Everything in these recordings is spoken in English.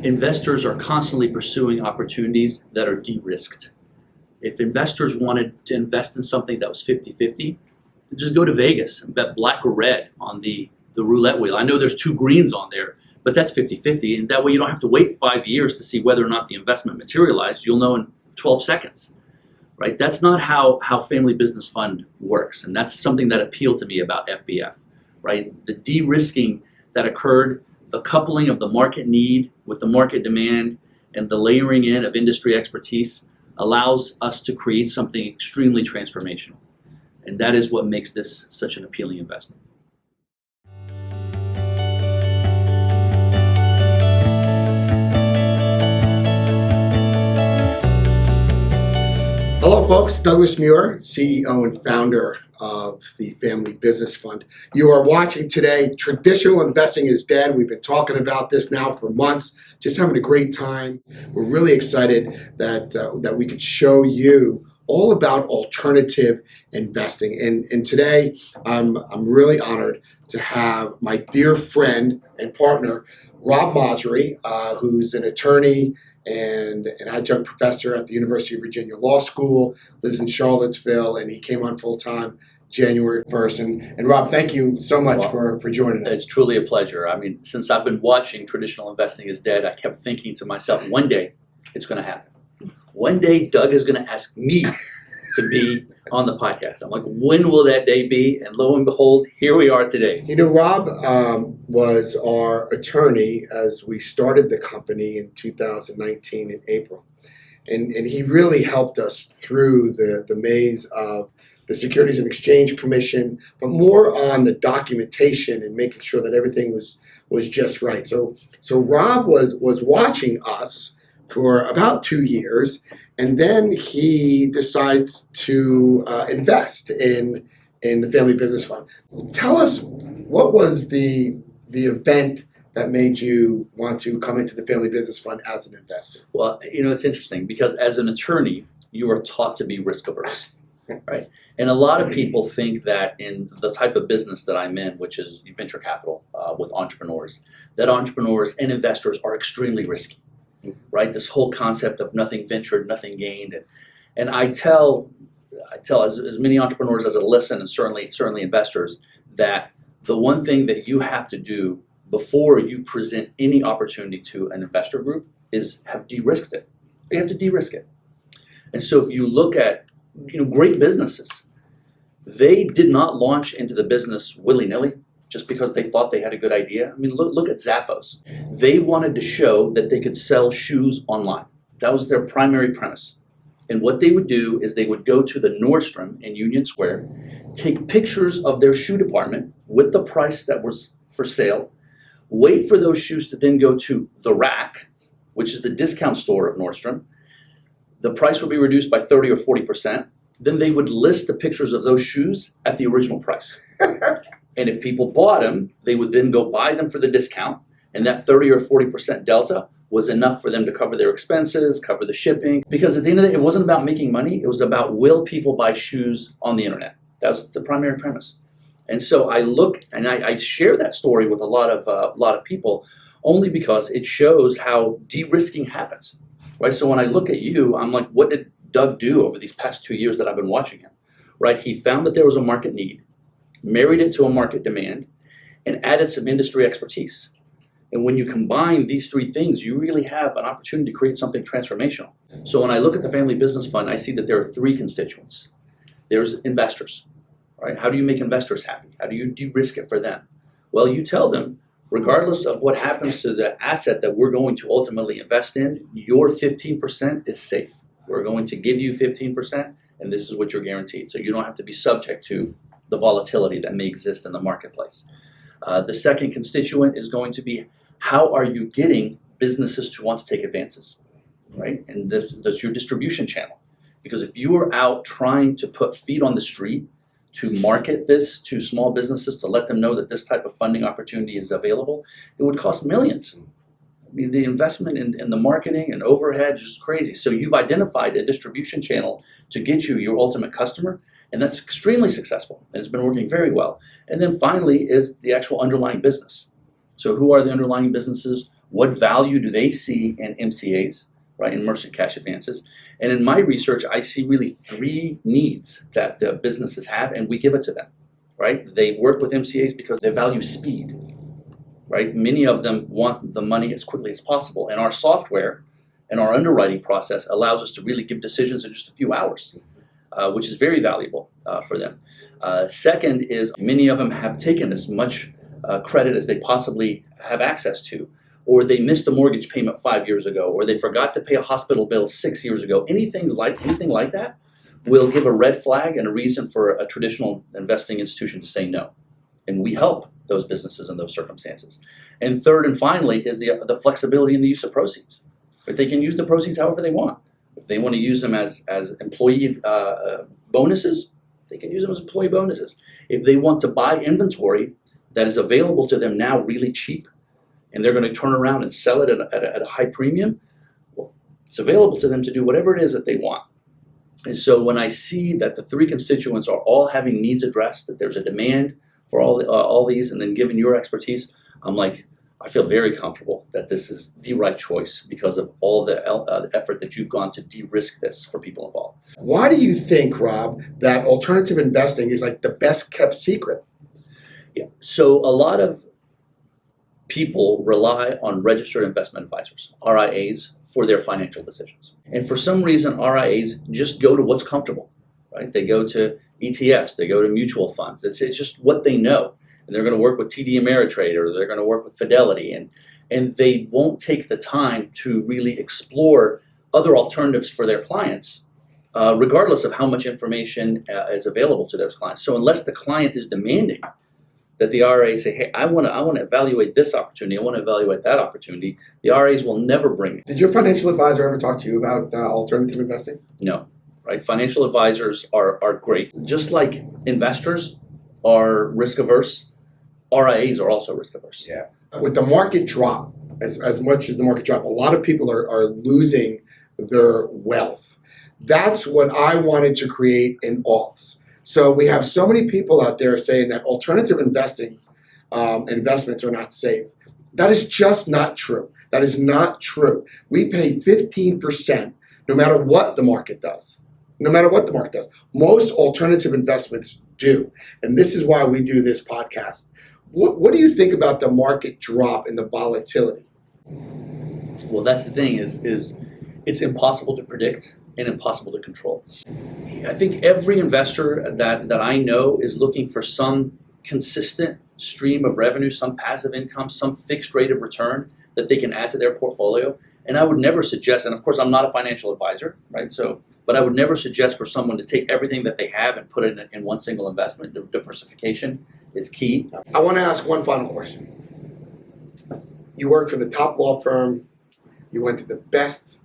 Investors are constantly pursuing opportunities that are de-risked. If investors wanted to invest in something that was 50-50, just go to Vegas and bet black or red on the roulette wheel. I know there's two greens on there, but that's 50-50, and that way you don't have to wait 5 years to see whether or not the investment materialized. You'll know in 12 seconds, right? That's not how Family Business Fund works, and that's something that appealed to me about FBF, right? The de-risking that occurred, the coupling of the market need with the market demand, and the layering in of industry expertise allows us to create something extremely transformational. And that is what makes this such an appealing investment. Hello folks, Douglas Muir, CEO and founder of the Family Business Fund. You are watching today Traditional Investing is Dead. We've been talking about this now for months, just having a great time. We're really excited that we could show you all about alternative investing. And today I'm really honored to have my dear friend and partner, Rob Masri, who's an attorney and an adjunct professor at the University of Virginia Law School, lives in Charlottesville, and he came on full-time January 1st. And Rob, thank you so much for joining us. It's truly a pleasure. I mean, since I've been watching Traditional Investing is Dead, I kept thinking to myself, one day it's going to happen. One day Doug is going to ask me to be on the podcast. I'm like, when will that day be? And lo and behold, here we are today. You know, Rob was our attorney as we started the company in 2019 in April. And he really helped us through the maze of the Securities and Exchange Commission, but more on the documentation and making sure that everything was just right. So Rob was watching us for about 2 years, and then he decides to invest in the Family Business Fund. Tell us, what was the event that made you want to come into the Family Business Fund as an investor? Well, you know, it's interesting because as an attorney, you are taught to be risk averse, right? And a lot of people think that in the type of business that I'm in, which is venture capital with entrepreneurs, that entrepreneurs and investors are extremely risky. Right, this whole concept of nothing ventured, nothing gained, and I tell as many entrepreneurs as I listen, and certainly investors, that the one thing that you have to do before you present any opportunity to an investor group is have de-risked it. You have to de-risk it. And so if you look at great businesses, they did not launch into the business willy-nilly just because they thought they had a good idea. I mean, look at Zappos. They wanted to show that they could sell shoes online. That was their primary premise. And what they would do is they would go to the Nordstrom in Union Square, take pictures of their shoe department with the price that was for sale, wait for those shoes to then go to the Rack, which is the discount store of Nordstrom. The price would be reduced by 30 or 40%. Then they would list the pictures of those shoes at the original price. And if people bought them, they would then go buy them for the discount. And that 30 or 40% delta was enough for them to cover their expenses, cover the shipping. Because at the end of the day, it wasn't about making money. It was about, will people buy shoes on the internet? That was the primary premise. And so I look and I share that story with a lot of people, only because it shows how de-risking happens. Right? So when I look at you, I'm like, what did Doug do over these past 2 years that I've been watching him? Right? He found that there was a market need, married it to a market demand, and added some industry expertise. And when you combine these three things, you really have an opportunity to create something transformational. So when I look at the Family Business Fund, I see that there are three constituents. There's investors, right? How do you make investors happy? How do you de-risk it for them? Well, you tell them, regardless of what happens to the asset that we're going to ultimately invest in, your 15% is safe. We're going to give you 15%, and this is what you're guaranteed. So you don't have to be subject to the volatility that may exist in the marketplace. The second constituent is going to be, how are you getting businesses to want to take advances, right? And that's your distribution channel. Because if you are out trying to put feet on the street to market this to small businesses, to let them know that this type of funding opportunity is available, it would cost millions. I mean, the investment in the marketing and overhead is just crazy. So you've identified a distribution channel to get you your ultimate customer, and that's extremely successful, and it's been working very well. And then finally is the actual underlying business. So who are the underlying businesses? What value do they see in MCAs, right, in merchant cash advances? And in my research, I see really three needs that the businesses have, and we give it to them, right? They work with MCAs because they value speed, right? Many of them want the money as quickly as possible, and our software and our underwriting process allows us to really give decisions in just a few hours, which is very valuable for them. Second is many of them have taken as much credit as they possibly have access to, or they missed a mortgage payment 5 years ago, or they forgot to pay a hospital bill 6 years ago. Anything like that will give a red flag and a reason for a traditional investing institution to say no. And we help those businesses in those circumstances. And third and finally is the flexibility in the use of proceeds. But they can use the proceeds however they want. If they want to use them as employee bonuses, they can use them as employee bonuses. If they want to buy inventory that is available to them now really cheap, and they're going to turn around and sell it at a high premium, well, it's available to them to do whatever it is that they want. And so when I see that the three constituents are all having needs addressed, that there's a demand for all these, and then given your expertise, I'm like, I feel very comfortable that this is the right choice because of all the effort that you've gone to de-risk this for people involved. Why do you think, Rob, that alternative investing is like the best kept secret? Yeah. So a lot of people rely on registered investment advisors, RIAs, for their financial decisions. And for some reason, RIAs just go to what's comfortable, right? They go to ETFs, they go to mutual funds. It's just what they know. And they're going to work with TD Ameritrade, or they're going to work with Fidelity, and they won't take the time to really explore other alternatives for their clients, regardless of how much information is available to those clients. So unless the client is demanding that the RIA say, hey, I want to evaluate this opportunity, I want to evaluate that opportunity, the RIAs will never bring it. Did your financial advisor ever talk to you about alternative investing? No, right? Financial advisors are great. Just like investors are risk averse, RIAs are also risk averse. Yeah. With the market drop, as much as the market drop, a lot of people are losing their wealth. That's what I wanted to create in alts. So we have so many people out there saying that alternative investments are not safe. That is just not true. That is not true. We pay 15% no matter what the market does. No matter what the market does. Most alternative investments do. And this is why we do this podcast. What do you think about the market drop and the volatility? Well, that's the thing is it's impossible to predict and impossible to control. I think every investor that I know is looking for some consistent stream of revenue, some passive income, some fixed rate of return that they can add to their portfolio. And I would never suggest, and of course I'm not a financial advisor, right? But I would never suggest for someone to take everything that they have and put it in one single investment. Diversification is key. I want to ask one final question. You worked for the top law firm. You went to the best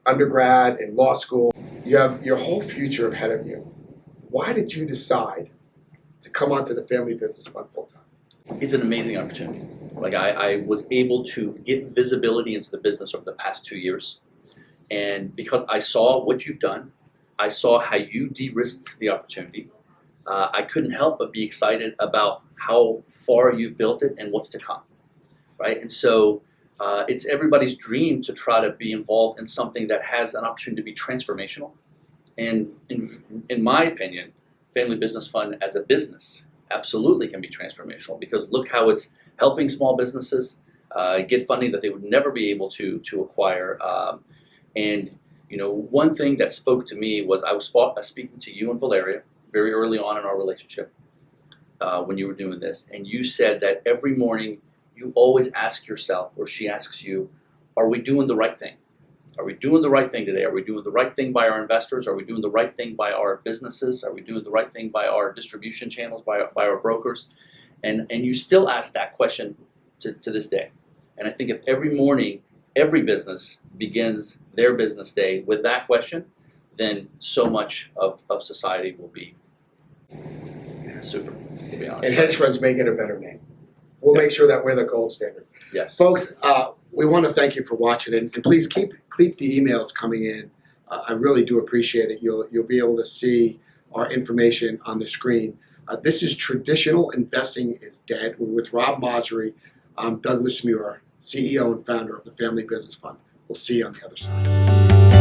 undergrad and law school. You have your whole future ahead of you. Why did you decide to come onto the Family Business Fund full time? It's an amazing opportunity. Like I was able to get visibility into the business over the past 2 years. And because I saw what you've done, I saw how you de-risked the opportunity. I couldn't help but be excited about how far you've built it and what's to come, right? And so it's everybody's dream to try to be involved in something that has an opportunity to be transformational. And in my opinion, Family Business Fund as a business absolutely can be transformational, because look how it's helping small businesses get funding that they would never be able to acquire. And you know, one thing that spoke to me was I was speaking to you and Valeria very early on in our relationship when you were doing this, and you said that every morning you always ask yourself, or she asks you, are we doing the right thing? Are we doing the right thing today? Are we doing the right thing by our investors? Are we doing the right thing by our businesses? Are we doing the right thing by our distribution channels, by our brokers? And you still ask that question to this day. And I think if every morning, every business begins their business day with that question, then so much of society will be super, to be honest. And hedge funds may get a better name. We'll make sure that we're the gold standard. Yes. Folks, we want to thank you for watching, and please keep the emails coming in. I really do appreciate it. You'll be able to see our information on the screen. This is Traditional Investing is Dead. We're with Rob Masri. I'm Douglas Muir. CEO and founder of the Family Business Fund. We'll see you on the other side.